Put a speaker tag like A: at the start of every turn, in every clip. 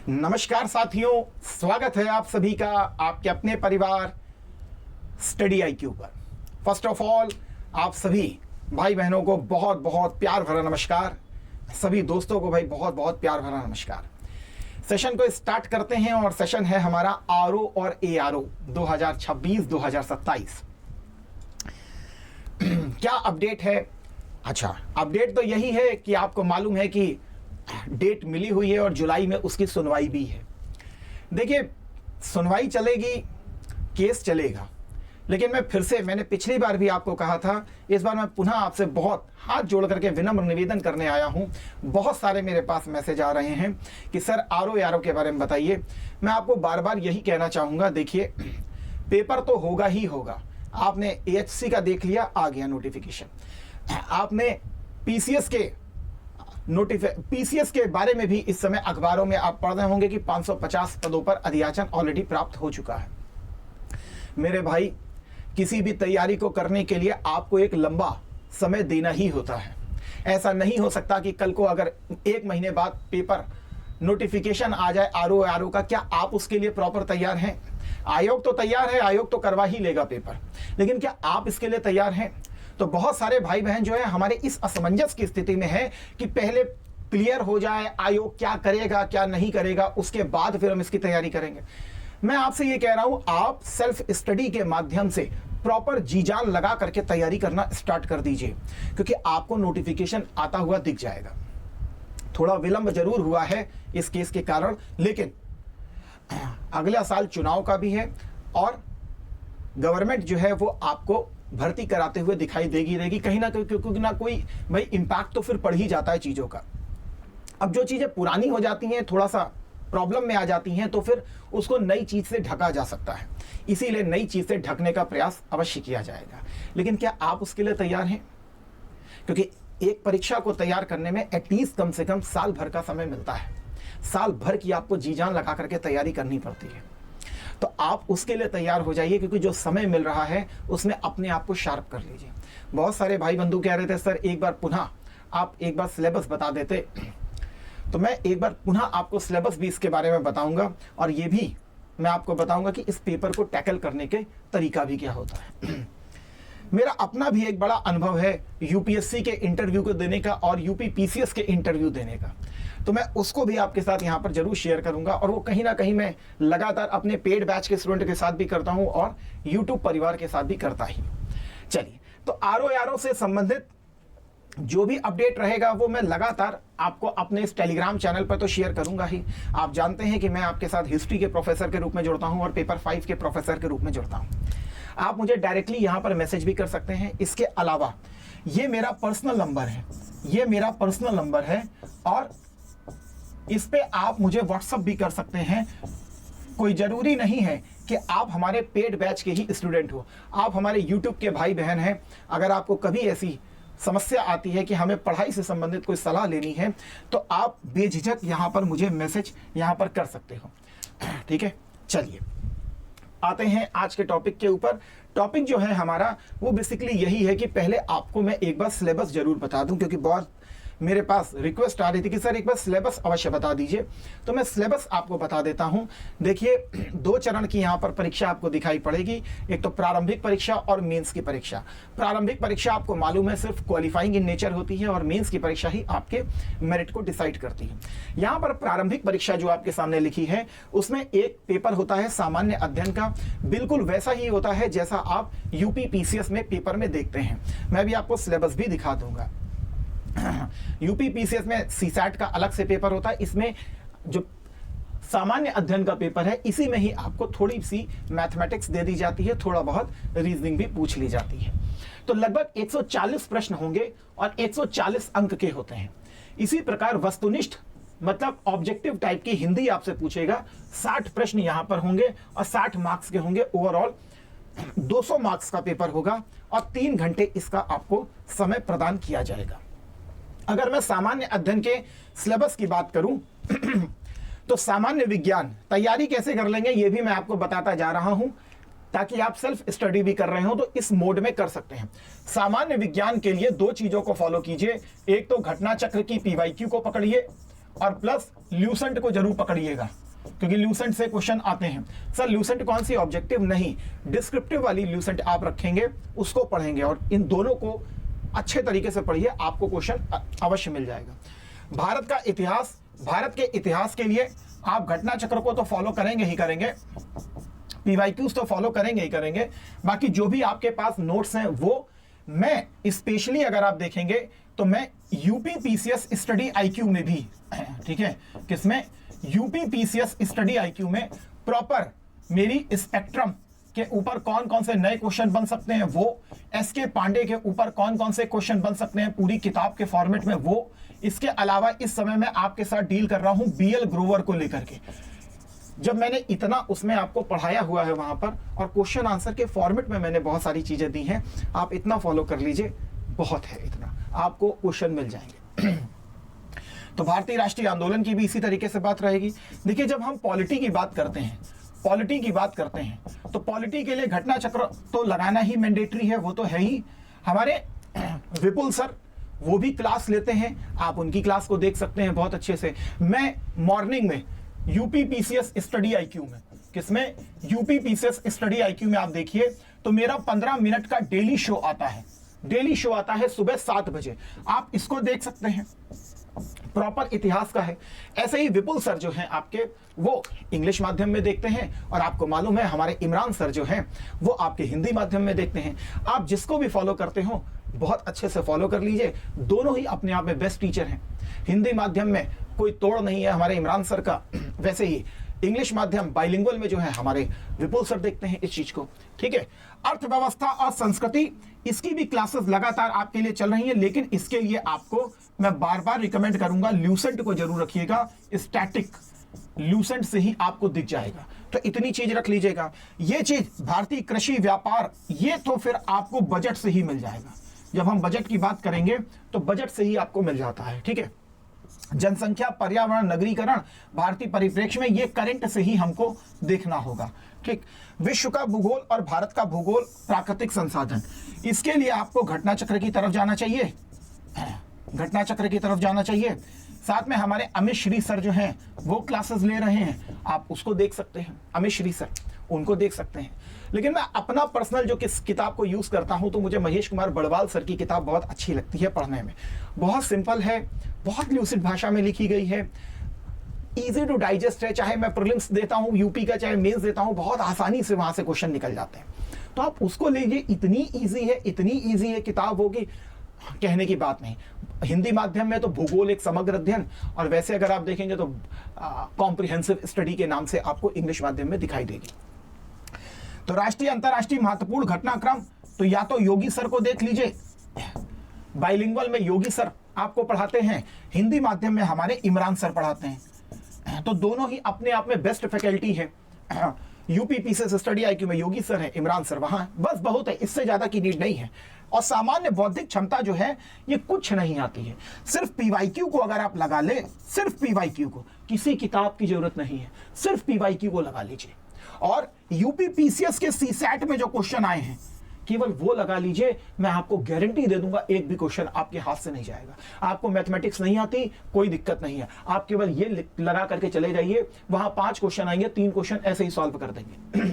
A: नमस्कार साथियों, स्वागत है आप सभी का आपके अपने परिवार स्टडी IQ पर। फर्स्ट ऑफ ऑल आप सभी भाई बहनों को बहुत बहुत प्यार भरा नमस्कार। सभी दोस्तों को भाई बहुत बहुत प्यार भरा नमस्कार। सेशन को स्टार्ट करते हैं और सेशन है हमारा RO और ARO 2026-2027। क्या अपडेट है? अच्छा, अपडेट तो यही है कि आपको मालूम है कि डेट मिली हुई है और जुलाई में उसकी सुनवाई भी है। देखिए, सुनवाई चलेगी, केस चलेगा, लेकिन मैंने पिछली बार भी आपको कहा था, इस बार मैं पुनः आपसे बहुत हाथ जोड़ करके विनम्र निवेदन करने आया हूं। बहुत सारे मेरे पास मैसेज आ रहे हैं कि सर RO ARO के बारे में बताइए। मैं आपको बार बार यही कहना चाहूँगा, देखिए पेपर तो होगा ही होगा। आपने AHC का देख लिया, आ गया नोटिफिकेशन। आपने PCS के बारे में भी इस समय अखबारों में आप पढ़ रहे होंगे कि 550 पदों पर अधियाचन ऑलरेडी प्राप्त हो चुका है। मेरे भाई, किसी भी तैयारी को करने के लिए आपको एक लंबा समय देना ही होता है। ऐसा नहीं हो सकता कि कल को अगर 1 महीने बाद पेपर नोटिफिकेशन आ जाए RO ARO का, क्या आप उसके लिए प्रॉपर तैयार हैं? आयोग तो तैयार है, आयोग तो करवा ही लेगा पेपर, लेकिन क्या आप इसके लिए तैयार हैं? तो बहुत सारे भाई बहन जो है हमारे इस असमंजस की स्थिति में है कि पहले क्लियर हो जाए आयोग क्या करेगा क्या नहीं करेगा, उसके बाद फिर हम इसकी तैयारी करेंगे। मैं आपसे ये कह रहा हूं, आप सेल्फ स्टडी के माध्यम से प्रॉपर जी जान लगा करके तैयारी करना स्टार्ट कर दीजिए, क्योंकि आपको नोटिफिकेशन आता हुआ दिख जाएगा। थोड़ा विलंब जरूर हुआ है इस केस के कारण, लेकिन अगला साल चुनाव का भी है और गवर्नमेंट जो है वो आपको भर्ती कराते हुए दिखाई देगी कहीं ना कोई भाई इम्पैक्ट तो फिर पड़ ही जाता है चीज़ों का। अब जो चीज़ें पुरानी हो जाती हैं, थोड़ा सा प्रॉब्लम में आ जाती हैं, तो फिर उसको नई चीज़ से ढका जा सकता है। इसीलिए नई चीज़ से ढकने का प्रयास अवश्य किया जाएगा। लेकिन क्या आप उसके लिए तैयार हैं? क्योंकि एक परीक्षा को तैयार करने में एटलीस्ट कम से कम साल भर का समय मिलता है। साल भर की आपको जी जान लगा करके तैयारी करनी पड़ती है। तो आप उसके लिए तैयार हो जाइए, क्योंकि जो समय मिल रहा है उसमें अपने आप को शार्प कर लीजिए। बहुत सारे भाई बंधु कह रहे थे सर एक बार पुनः आप एक बार सिलेबस बता देते, तो मैं एक बार पुनः आपको सिलेबस भी इसके बारे में बताऊंगा, और ये भी मैं आपको बताऊंगा कि इस पेपर को टैकल करने के तरीका भी क्या होता है। मेरा अपना भी एक बड़ा अनुभव है UPSC के इंटरव्यू को देने का और UP PCS के इंटरव्यू देने का, तो मैं उसको भी आपके साथ यहाँ पर जरूर शेयर करूंगा। और वो कहीं ना कहीं मैं लगातार अपने पेड बैच के स्टूडेंट के साथ भी करता हूँ और YouTube परिवार के साथ भी करता ही। चलिए, तो RO ARO से संबंधित जो भी अपडेट रहेगा वो मैं लगातार आपको अपने इस टेलीग्राम चैनल पर तो शेयर करूंगा ही। आप जानते हैं कि मैं आपके साथ हिस्ट्री के प्रोफेसर के रूप में जुड़ता हूं और पेपर 5 के प्रोफेसर के रूप में जुड़ता हूं। आप मुझे डायरेक्टली यहां पर मैसेज भी कर सकते हैं। इसके अलावा ये मेरा पर्सनल नंबर है, और इस पे आप मुझे व्हाट्सअप भी कर सकते हैं। कोई जरूरी नहीं है कि आप हमारे पेड बैच के ही स्टूडेंट हो, आप हमारे YouTube के भाई बहन हैं। अगर आपको कभी ऐसी समस्या आती है कि हमें पढ़ाई से संबंधित कोई सलाह लेनी है, तो आप बेझिझक यहाँ पर मुझे मैसेज यहाँ पर कर सकते हो। ठीक है, चलिए आते हैं आज के टॉपिक के ऊपर। टॉपिक जो है हमारा वो बेसिकली यही है कि पहले आपको मैं एक बार सिलेबस जरूर बता दूं, क्योंकि बहुत मेरे पास रिक्वेस्ट आ रही थी कि सर एक बार सिलेबस अवश्य बता दीजिए। तो मैं सिलेबस आपको बता देता हूं। देखिए, 2 चरण की यहां पर परीक्षा आपको दिखाई पड़ेगी। एक तो प्रारंभिक परीक्षा और मेंस की परीक्षा। प्रारंभिक परीक्षा आपको मालूम है सिर्फ क्वालिफाइंग इन नेचर होती है, और मेंस की परीक्षा ही आपके मेरिट को डिसाइड करती है। यहां पर प्रारंभिक परीक्षा जो आपके सामने लिखी है, उसमें एक पेपर होता है सामान्य अध्ययन का, बिल्कुल वैसा ही होता है जैसा आप UP PCS में पेपर में देखते हैं। मैं भी आपको सिलेबस भी दिखा दूंगा। UP PCS में CSAT का अलग से पेपर होता है। इसमें जो सामान्य अध्ययन का पेपर है, इसी में ही आपको थोड़ी सी मैथमेटिक्स दे दी जाती है, थोड़ा बहुत रीजनिंग भी पूछ ली जाती है। तो लगभग 140 प्रश्न होंगे और 140 अंक के होते हैं। इसी प्रकार वस्तुनिष्ठ मतलब ऑब्जेक्टिव टाइप की हिंदी आपसे पूछेगा, 60 प्रश्न यहां पर होंगे और 60 मार्क्स के होंगे। ओवरऑल 200 मार्क्स का पेपर होगा और 3 घंटे इसका आपको समय प्रदान किया जाएगा। अगर मैं सामान्य अध्ययन के सिलेबस की बात करूं तो सामान्य विज्ञान तैयारी कैसे कर लेंगे ये भी मैं आपको बताता जा रहा हूं, ताकि आप सेल्फ स्टडी भी कर रहे हो तो इस मोड में कर सकते हैं। सामान्य विज्ञान के लिए 2 चीजों को फॉलो कीजिए। एक तो घटना चक्र की PYQ को पकड़िए और प्लस ल्यूसेंट को जरूर पकड़िएगा, क्योंकि ल्यूसेंट से क्वेश्चन आते हैं। सर ल्यूसेंट कौन सी, ऑब्जेक्टिव नहीं, डिस्क्रिप्टिव वाली ल्यूसेंट आप रखेंगे, उसको पढ़ेंगे, और इन दोनों को अच्छे तरीके से पढ़िए, आपको क्वेश्चन अवश्य मिल जाएगा। भारत का इतिहास, भारत के इतिहास के लिए आप घटना चक्र को तो फॉलो करेंगे ही करेंगे, पीवाईक्यूज तो फॉलो करेंगे ही करेंगे, बाकी जो भी आपके पास नोट्स हैं वो मैं स्पेशली अगर आप देखेंगे तो मैं यूपी पीसीएस स्टडी आईक्यू में भी, ठीक है, किसमें, यूपी पीसीएस स्टडी आईक्यू में प्रॉपर मेरी स्पेक्ट्रम के ऊपर कौन कौन से नए क्वेश्चन बन सकते हैं वो, एसके पांडे के ऊपर कौन कौन से क्वेश्चन बन सकते हैं पूरी किताब के फॉर्मेट में वो, इसके अलावा इस समय मैं आपके साथ डील कर रहा हूं बीएल ग्रोवर को लेकर के। जब मैंने इतना उसमें आपको पढ़ाया हुआ है वहां पर, और क्वेश्चन आंसर के फॉर्मेट में मैंने बहुत सारी चीजें दी हैं, आप इतना फॉलो कर लीजिए, बहुत है, इतना आपको क्वेश्चन मिल जाएंगे। तो भारतीय राष्ट्रीय आंदोलन की भी इसी तरीके से बात रहेगी। देखिए जब हम पॉलिटी की बात करते हैं, पॉलिटी की बात करते हैं तो पॉलिटी के लिए घटना चक्र तो लगाना ही मैंडेटरी है, वो तो है ही। हमारे विपुल सर वो भी क्लास लेते हैं, आप उनकी क्लास को देख सकते हैं बहुत अच्छे से। मैं मॉर्निंग में यूपी पीसीएस स्टडी आईक्यू में, किसमें, यूपी पीसीएस स्टडी आईक्यू में आप देखिए तो मेरा 15 मिनट का डेली शो आता है, डेली शो आता है सुबह 7 बजे, आप इसको देख सकते हैं, प्रॉपर इतिहास का है। ऐसे ही विपुल सर जो हैं आपके, वो इंग्लिश माध्यम में देखते हैं, और आपको मालूम है हमारे इमरान सर जो हैं वो आपके हिंदी माध्यम में देखते हैं। आप जिसको भी फॉलो करते हो बहुत अच्छे से फॉलो कर लीजिए, दोनों ही अपने आप में बेस्ट टीचर हैं। हिंदी माध्यम में कोई तोड़ नहीं है हमारे इमरान सर का, वैसे ही इंग्लिश माध्यम बाइलिंगुअल में जो है हमारे विपुल सर देखते हैं इस चीज को, ठीक है। अर्थव्यवस्था और संस्कृति, इसकी भी क्लासेस लगातार आपके लिए चल रही हैं, लेकिन इसके लिए आपको मैं बार बार रिकमेंड करूंगा ल्यूसेंट को जरूर रखिएगा, स्टैटिक ल्यूसेंट से ही आपको दिख जाएगा, तो इतनी चीज रख लीजिएगा। ये चीज भारतीय कृषि व्यापार, ये तो फिर आपको बजट से ही मिल जाएगा, जब हम बजट की बात करेंगे तो बजट से ही आपको मिल जाता है, ठीक है। जनसंख्या, पर्यावरण, नगरीकरण, भारतीय परिप्रेक्ष्य में ये करंट से ही हमको देखना होगा, ठीक। विश्व का भूगोल और भारत का भूगोल, प्राकृतिक संसाधन, इसके लिए आपको घटना चक्र की तरफ जाना चाहिए, घटना चक्र की तरफ जाना चाहिए। साथ में हमारे अमित श्री सर जो हैं वो क्लासेस ले रहे हैं, आप उसको देख सकते हैं, अमित श्री सर उनको देख सकते हैं। लेकिन मैं अपना पर्सनल जो किस किताब को यूज करता हूं तो मुझे महेश कुमार बड़वाल सर की किताब बहुत अच्छी लगती है पढ़ने में, बहुत सिंपल है, बहुत ल्यूसिड भाषा में लिखी गई है, इजी टू डाइजेस्ट है। चाहे मैं प्रीलिम्स देता हूं यूपी का, चाहे मेंस देता हूं, बहुत आसानी से वहां से क्वेश्चन निकल जाते हैं, तो आप उसको लीजिए, इतनी ईजी है, इतनी ईजी है किताब होगी, कहने की बात नहीं। हिंदी माध्यम में तो भूगोल एक समग्र अध्ययन, और वैसे अगर आप देखेंगे तो कॉम्प्रिहेंसिव स्टडी के नाम से आपको इंग्लिश माध्यम में दिखाई देगी। तो राष्ट्रीय अंतरराष्ट्रीय महत्वपूर्ण घटनाक्रम, तो या तो योगी सर को देख लीजिए, बाइलिंगुअल में योगी सर आपको पढ़ाते हैं, हिंदी माध्यम में हमारे इमरान सर पढ़ाते हैं, तो दोनों ही अपने आप में बेस्ट फैकल्टी है। यूपी पीसीएस स्टडी आईक्यू में योगी सर है, इमरान सर वहां है, बस बहुत है, इससे ज्यादा की नीड नहीं है। और सामान्य बौद्धिक क्षमता जो है ये कुछ नहीं आती है, सिर्फ पीवाईक्यू को अगर आप लगा ले, सिर्फ पीवाईक्यू को, किसी किताब की जरूरत नहीं है, सिर्फ पीवाईक्यू को लगा लीजिए। और यूपी पीसीएस के सीसैट में जो क्वेश्चन आए हैं केवल वो लगा लीजिए, मैं आपको गारंटी दे दूंगा एक भी क्वेश्चन आपके हाथ से नहीं जाएगा। आपको मैथमेटिक्स नहीं आती, कोई दिक्कत नहीं है, आप केवल ये लगा करके चले जाइए, वहां 5 क्वेश्चन आएंगे, 3 क्वेश्चन ऐसे ही सॉल्व कर देंगे।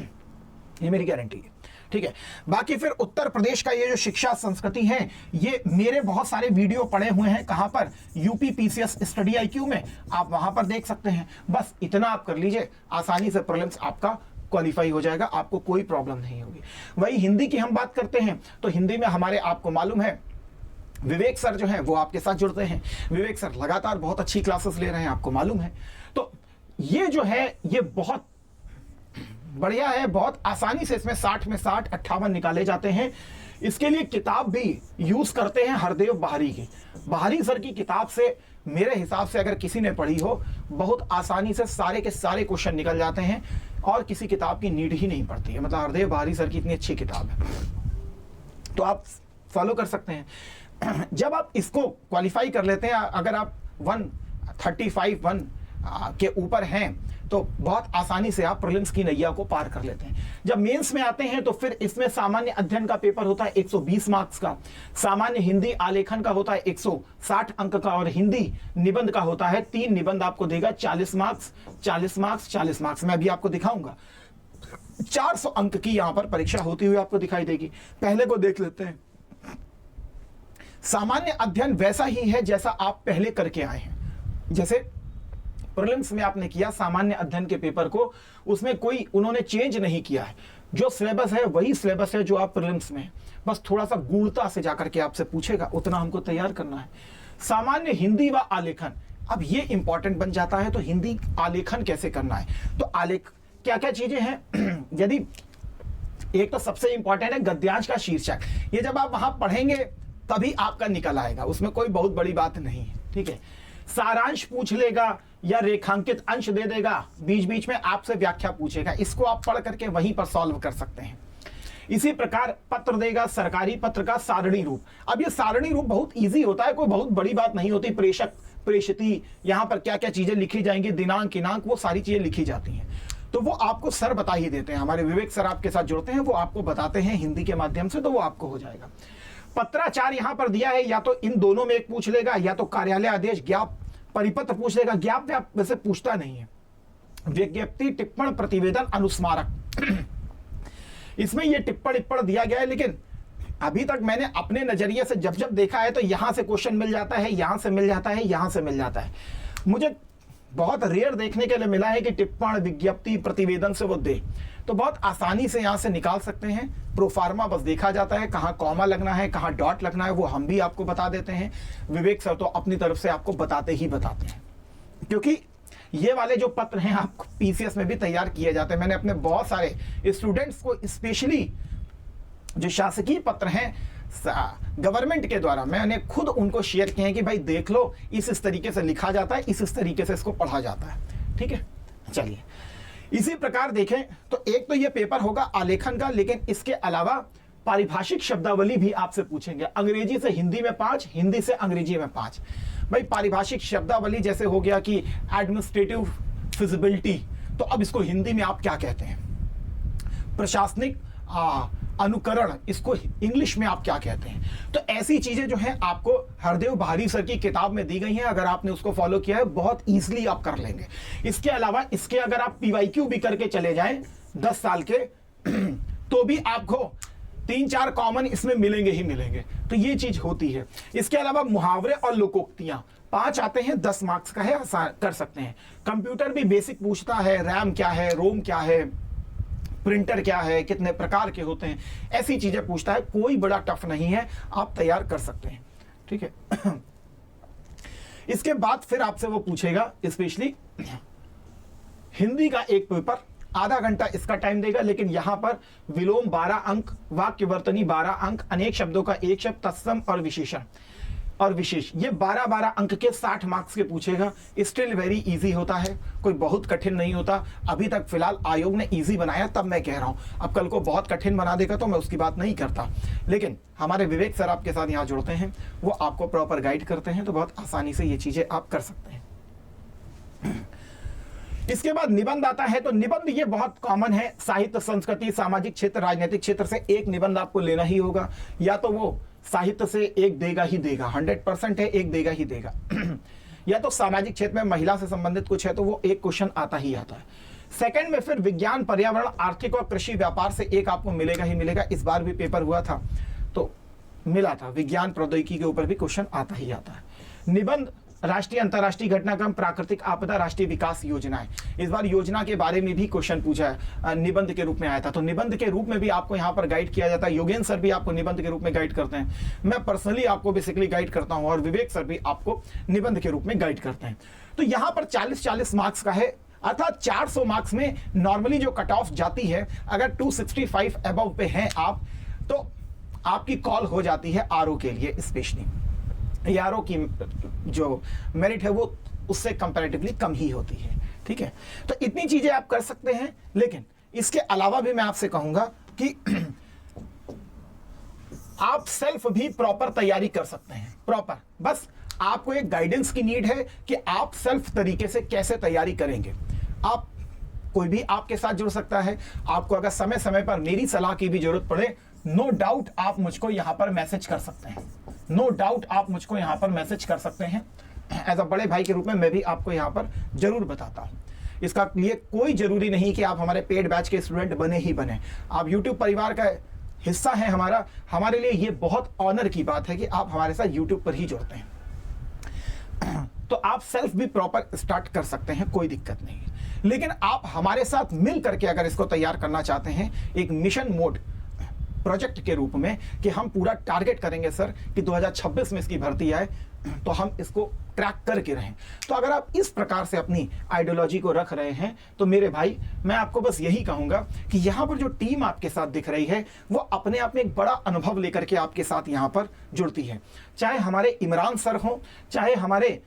A: ये मेरी गारंटी है, ठीक है। बाकी फिर उत्तर प्रदेश का ये जो शिक्षा संस्कृति है, ये मेरे बहुत सारे वीडियो पड़े हुए हैं, कहां पर, यूपी पीसीएस स्टडी आईक्यू में, आप वहां पर देख सकते हैं। बस इतना आप कर लीजिए, आसानी से प्रीलिम्स आपका क्वालिफाई हो जाएगा, आपको कोई प्रॉब्लम नहीं होगी। वही हिंदी की हम बात करते हैं तो हिंदी में हमारे, आपको मालूम है विवेक सर जो हैं वो आपके साथ जुड़ते हैं, विवेक सर लगातार बहुत अच्छी क्लासेस ले रहे हैं, आपको मालूम है। तो ये जो है ये बहुत बढ़िया है, बहुत आसानी से इसमें 60 में 60, 58 निकाले जाते हैं। इसके लिए किताब भी यूज करते हैं हरदेव बहारी की, बहारी सर की किताब से मेरे हिसाब से अगर किसी ने पढ़ी हो, बहुत आसानी से सारे के सारे क्वेश्चन निकल जाते हैं और किसी किताब की नीड ही नहीं पड़ती है। मतलब हरदेव बहारी सर की इतनी अच्छी किताब है, तो आप फॉलो कर सकते हैं। जब आप इसको क्वालिफाई कर लेते हैं, अगर आप 135 के ऊपर हैं तो बहुत आसानी से आप प्रीलिम्स की नैया को पार कर लेते हैं। जब मेंस में आते हैं तो फिर इसमें सामान्य अध्ययन का पेपर होता है 120 मार्क्स का, सामान्य हिंदी आलेखन का होता है 160 अंक का, और हिंदी निबंध का होता है 3 निबंध आपको देगा 40 मार्क्स 40 मार्क्स 40 मार्क्स। मैं अभी आपको दिखाऊंगा 400 अंक की यहां पर परीक्षा होती हुई आपको दिखाई देगी। पहले को देख लेते हैं। सामान्य अध्ययन वैसा ही है जैसा आप पहले करके आए हैं। जैसे प्रीलिम्स में आपने किया सामान्य अध्ययन के पेपर को, उसमें कोई उन्होंने चेंज नहीं किया है, जो सिलेबस है वही सिलेबस है जो आप प्रीलिम्स में है, बस थोड़ा सा गूढ़ता से जाकर के आपसे पूछेगा, उतना हमको तैयार करना है। सामान्य हिंदी व आलेखन, अब ये इंपॉर्टेंट बन जाता है, तो हिंदी आलेखन कैसे करना है, तो आलेख क्या क्या चीजें हैं यदि एक तो सबसे इंपॉर्टेंट है गद्यांश का शीर्षक, ये जब आप वहां पढ़ेंगे तभी आपका निकल आएगा, उसमें कोई बहुत बड़ी बात नहीं है, ठीक है। सारांश पूछ लेगा या रेखांकित अंश दे देगा, बीच बीच में आपसे व्याख्या पूछेगा, इसको आप पढ़ करके वहीं पर सॉल्व कर सकते हैं। इसी प्रकार पत्र देगा, सरकारी पत्र का सारणी रूप। अब ये सारणी रूप बहुत इजी होता है, कोई बहुत बड़ी बात नहीं होती। प्रेषक प्रेषिती, यहां पर क्या क्या चीजें लिखी जाएंगी, दिनांक इनांक, वो सारी चीजें लिखी जाती हैं, तो वो आपको सर बता ही देते हैं। हमारे विवेक सर आपके साथ जुड़ते हैं, वो आपको बताते हैं हिंदी के माध्यम से, तो वो आपको हो जाएगा। पत्राचार यहां पर दिया है, या तो इन दोनों में एक पूछ लेगा, या तो कार्यालय आदेश ज्ञाप परिपत्र पूछ लेगा। ज्ञाप वैसे पूछता नहीं है। विज्ञप्ति टिप्पण प्रतिवेदन अनुस्मारक इसमें ये टिप्पण दिया गया है, लेकिन अभी तक मैंने अपने नजरिए से जब जब देखा है तो यहां से क्वेश्चन मिल जाता है, यहां से मिल जाता है, यहां से मिल जाता है। मुझे बहुत रेयर देखने के लिए मिला है कि टिप्पण विज्ञप्ति प्रतिवेदन से वो दे, तो बहुत आसानी से यहां से निकाल सकते हैं। प्रोफार्मा बस देखा जाता है, कहां कॉमा लगना है, कहां डॉट लगना है, वो हम भी आपको बता देते हैं। विवेक सर तो अपनी तरफ से आपको बताते ही बताते हैं, क्योंकि ये वाले जो पत्र हैं आपको पीसीएस में भी तैयार किए जाते हैं। मैंने अपने बहुत सारे स्टूडेंट्स को, स्पेशली जो शासकीय पत्र हैं गवर्नमेंट के द्वारा, मैंने खुद उनको शेयर किए हैं कि भाई देख लो, इस तरीके से लिखा जाता है, इस तरीके से इसको पढ़ा जाता है, ठीक है। चलिए इसी प्रकार देखें तो एक तो ये पेपर होगा आलेखन का, लेकिन इसके अलावा पारिभाषिक शब्दावली भी आपसे पूछेंगे। अंग्रेजी से हिंदी में 5, हिंदी से अंग्रेजी में 5। भाई पारिभाषिक शब्दावली जैसे हो गया कि एडमिनिस्ट्रेटिव फिजिबिलिटी, तो अब इसको हिंदी में आप क्या कहते हैं। प्रशासनिक अनुकरण, इसको इंग्लिश में आप क्या कहते हैं। तो ऐसी चीजें जो हैं आपको हरदेव बहारी सर की किताब में दी गई हैं, अगर आपने उसको फॉलो किया है बहुत इजीली आप कर लेंगे। इसके अलावा इसके अगर आप पीवाईक्यू भी करके चले जाएं 10 साल के तो भी आपको 3-4 कॉमन इसमें मिलेंगे ही मिलेंगे, तो ये चीज होती है। इसके अलावा मुहावरे और लोकोक्तियां 5 आते हैं, 10 मार्क्स का है, कर सकते हैं। कंप्यूटर भी बेसिक पूछता है, रैम क्या है, रोम क्या है, प्रिंटर क्या है, कितने प्रकार के होते हैं, ऐसी चीजें पूछता है। कोई बड़ा टफ नहीं है, आप तैयार कर सकते हैं, ठीक है। इसके बाद फिर आपसे वो पूछेगा स्पेशली हिंदी का एक पेपर, आधा घंटा इसका टाइम देगा, लेकिन यहां पर विलोम 12 अंक, वाक्यवर्तनी 12 अंक, अनेक शब्दों का एक शब्द, तत्सम और विशेषण और विशेष, ये 12-12 अंक के 60 मार्क्स के पूछेगा। स्टिल वेरी इजी होता है, कोई बहुत कठिन नहीं होता। अभी तक फिलहाल आयोग ने इजी बनाया, तब मैं कह रहा हूं, अब कल को बहुत कठिन बना देगा तो मैं उसकी बात नहीं करता। लेकिन हमारे विवेक सर आपके साथ यहाँ जुड़ते हैं, वो आपको प्रॉपर गाइड करते हैं, तो बहुत आसानी से ये चीजें आप कर सकते हैं। इसके बाद निबंध आता है, तो निबंध ये बहुत कॉमन है। साहित्य, संस्कृति, सामाजिक क्षेत्र, राजनीतिक क्षेत्र से एक निबंध आपको लेना ही होगा, या तो वो साहित्य से एक देगा ही देगा, 100% है, एक देगा ही देगा या तो सामाजिक क्षेत्र में महिला से संबंधित कुछ है तो वो एक क्वेश्चन आता ही आता है। सेकंड में फिर विज्ञान, पर्यावरण, आर्थिक और कृषि व्यापार से एक आपको मिलेगा ही मिलेगा। इस बार भी पेपर हुआ था तो मिला था, विज्ञान प्रौद्योगिकी के ऊपर भी क्वेश्चन आता ही आता है। निबंध राष्ट्रीय अंतर्राष्ट्रीय घटनाक्रम, प्राकृतिक आपदा, राष्ट्रीय विकास योजनाएं, इस बार योजना के बारे में भी क्वेश्चन पूछा है, निबंध के रूप में आया था, तो निबंध के रूप में भी आपको यहाँ पर गाइड किया जाता है। योगेंद्र सर भी आपको निबंध के रूप में गाइड करते हैं, मैं पर्सनली आपको बेसिकली गाइड करता हूँ, और विवेक सर भी आपको निबंध के रूप में गाइड करते हैं। तो यहाँ पर 40-40 मार्क्स का है, अर्थात 400 मार्क्स में नॉर्मली जो कट ऑफ जाती है, अगर 265 अबव पे हैं आप, तो आपकी कॉल हो जाती है आरओ के लिए। स्पेशली आरओ की जो मेरिट है वो उससे कंपैरेटिवली कम ही होती है, ठीक है। तो इतनी चीजें आप कर सकते हैं, लेकिन इसके अलावा भी मैं आपसे कहूंगा कि आप सेल्फ भी प्रॉपर तैयारी कर सकते हैं। प्रॉपर, बस आपको एक गाइडेंस की नीड है कि आप सेल्फ तरीके से कैसे तैयारी करेंगे। आप कोई भी आपके साथ जुड़ सकता है। आपको अगर समय समय पर मेरी सलाह की भी जरूरत पड़े, नो डाउट आप मुझको यहां पर मैसेज कर सकते हैं, नो डाउट आप मुझको यहां पर मैसेज कर सकते हैं। एज अ बड़े भाई के रूप में मैं भी आपको यहां पर जरूर बताता हूं। इसका लिए कोई जरूरी नहीं कि आप हमारे पेड बैच के स्टूडेंट बने ही बने। आप यूट्यूब परिवार का हिस्सा है हमारा, हमारे लिए ये बहुत ऑनर की बात है कि आप हमारे साथ यूट्यूब पर ही जुड़ते हैं। तो आप सेल्फ भी प्रॉपर स्टार्ट कर सकते हैं, कोई दिक्कत नहीं है। लेकिन आप हमारे साथ मिल करके अगर इसको तैयार करना चाहते हैं एक मिशन मोड प्रोजेक्ट के रूप में, कि हम पूरा टारगेट करेंगे सर कि 2026 में इसकी भर्ती आए, तो हम इसको ट्रैक करके रहें। तो अगर आप इस प्रकार से अपनी आइडियोलॉजी को रख रहे हैं, तो मेरे भाई मैं आपको बस यही कहूंगा कि यहां पर जो टीम आपके साथ दिख रही है वो अपने आप में एक बड़ा अनुभव लेकर के आपके साथ यहां पर जुड़ती है। चाहे हमारे इमरान सर हो, चाहे हमारे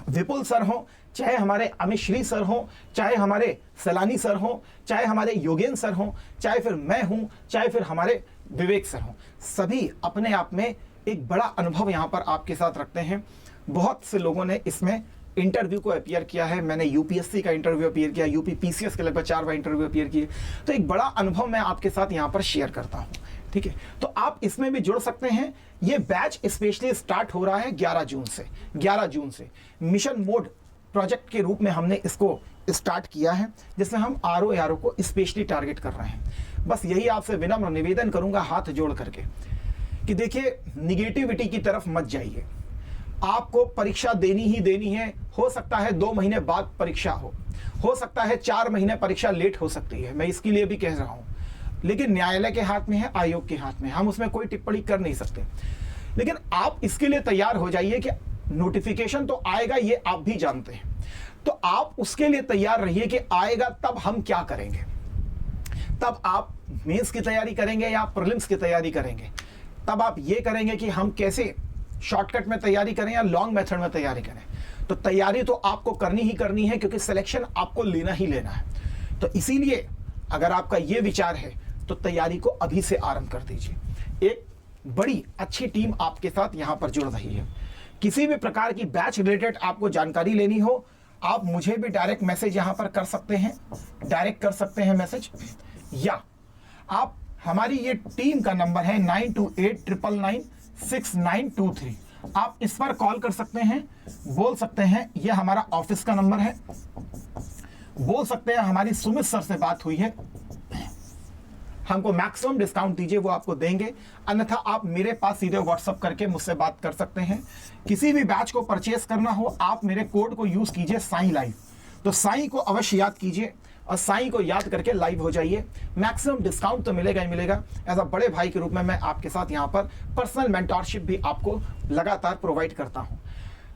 A: विपुल सर हो, चाहे हमारे अमित श्री सर हो, चाहे हमारे सलानी सर हो, चाहे हमारे योगेंद्र सर हो, चाहे फिर मैं हूं, चाहे फिर हमारे विवेक सर हो, सभी अपने आप में एक बड़ा अनुभव यहां पर आपके साथ रखते हैं। बहुत से लोगों ने इसमें इंटरव्यू को अपीयर किया है। मैंने यूपीएससी का इंटरव्यू अपीयर किया, यूपी पीसीएस के लगभग 4 बार इंटरव्यू अपीयर किए। तो एक बड़ा अनुभव मैं आपके साथ यहां पर शेयर करता हूं, ठीक है। तो आप इसमें भी जुड़ सकते हैं। ये बैच स्पेशली स्टार्ट हो रहा है 11 जून से मिशन मोड प्रोजेक्ट के रूप में हमने इसको स्टार्ट किया है, जिसमें हम आरओ को स्पेशली टारगेट कर रहे हैं। बस यही आपसे विनम्र निवेदन करूंगा हाथ जोड़ करके कि देखिए, निगेटिविटी की तरफ मत जाइए। आपको परीक्षा देनी ही देनी है। हो सकता है 2 महीने बाद परीक्षा हो सकता है 4 महीने परीक्षा लेट हो सकती है, मैं इसके लिए भी कह रहा हूं। लेकिन न्यायालय के हाथ में है, आयोग के हाथ में, हम उसमें कोई टिप्पणी कर नहीं सकते। लेकिन आप इसके लिए तैयार हो जाइए कि नोटिफिकेशन तो आएगा, ये आप भी जानते हैं। तो आप उसके लिए तैयार रहिए कि आएगा, तब हम क्या करेंगे। तब आप मेंस की तैयारी करेंगे या प्रीलिम्स की तैयारी करेंगे, तब आप ये करेंगे कि हम कैसे शॉर्टकट में तैयारी करें या लॉन्ग मेथड में तैयारी करें। तो तैयारी तो आपको करनी ही करनी है, क्योंकि सिलेक्शन आपको लेना ही लेना है। तो इसीलिए अगर आपका ये विचार है तो तैयारी को अभी से आरंभ कर दीजिए। एक बड़ी अच्छी टीम आपके साथ यहां पर जुड़ रही है। किसी भी प्रकार की बैच रिलेटेड आपको जानकारी लेनी हो, आप मुझे भी डायरेक्ट मैसेज यहां पर कर सकते हैं, डायरेक्ट कर सकते हैं मैसेज, या आप हमारी ये टीम का नंबर है 9289996923, आप इस पर कॉल कर सकते हैं, बोल सकते हैं ये हमारा ऑफिस का नंबर है, बोल सकते हैं हमारी सुमित सर से बात हुई है, हमको मैक्सिमम डिस्काउंट दीजिए, वो आपको देंगे। अन्यथा आप मेरे पास सीधे व्हाट्सअप करके मुझसे बात कर सकते हैं। किसी भी बैच को परचेस करना हो, आप मेरे कोड को यूज कीजिए, साई लाइव। तो साई को अवश्य याद कीजिए और साई को याद करके लाइव हो जाइए। मैक्सिमम डिस्काउंट तो मिलेगा ही मिलेगा। एज अ बड़े भाई के रूप में मैं आपके साथ यहाँ पर पर्सनल मेंटोरशिप भी आपको लगातार प्रोवाइड करता हूँ।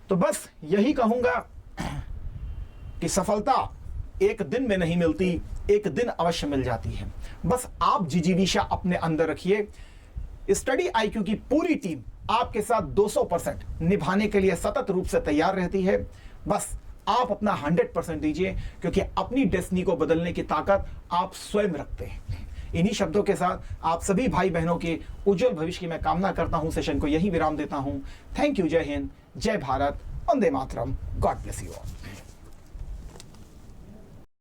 A: तो बस यही कहूँगा कि सफलता एक दिन में नहीं मिलती, एक दिन अवश्य मिल जाती है। बस आप जिजीविषा अपने अंदर रखिए। स्टडी आईक्यू की पूरी टीम आपके साथ 200% निभाने के लिए सतत रूप से तैयार रहती है। बस आप अपना 100% दीजिए, क्योंकि अपनी डेस्टिनी को बदलने की ताकत आप स्वयं रखते हैं। इन्हीं शब्दों के साथ आप सभी भाई बहनों के उज्जवल भविष्य की मैं कामना करता हूं। सेशन को यही विराम देता हूं। Thank you. जय हिंद, जय भारत, वंदे मातरम। God bless you all.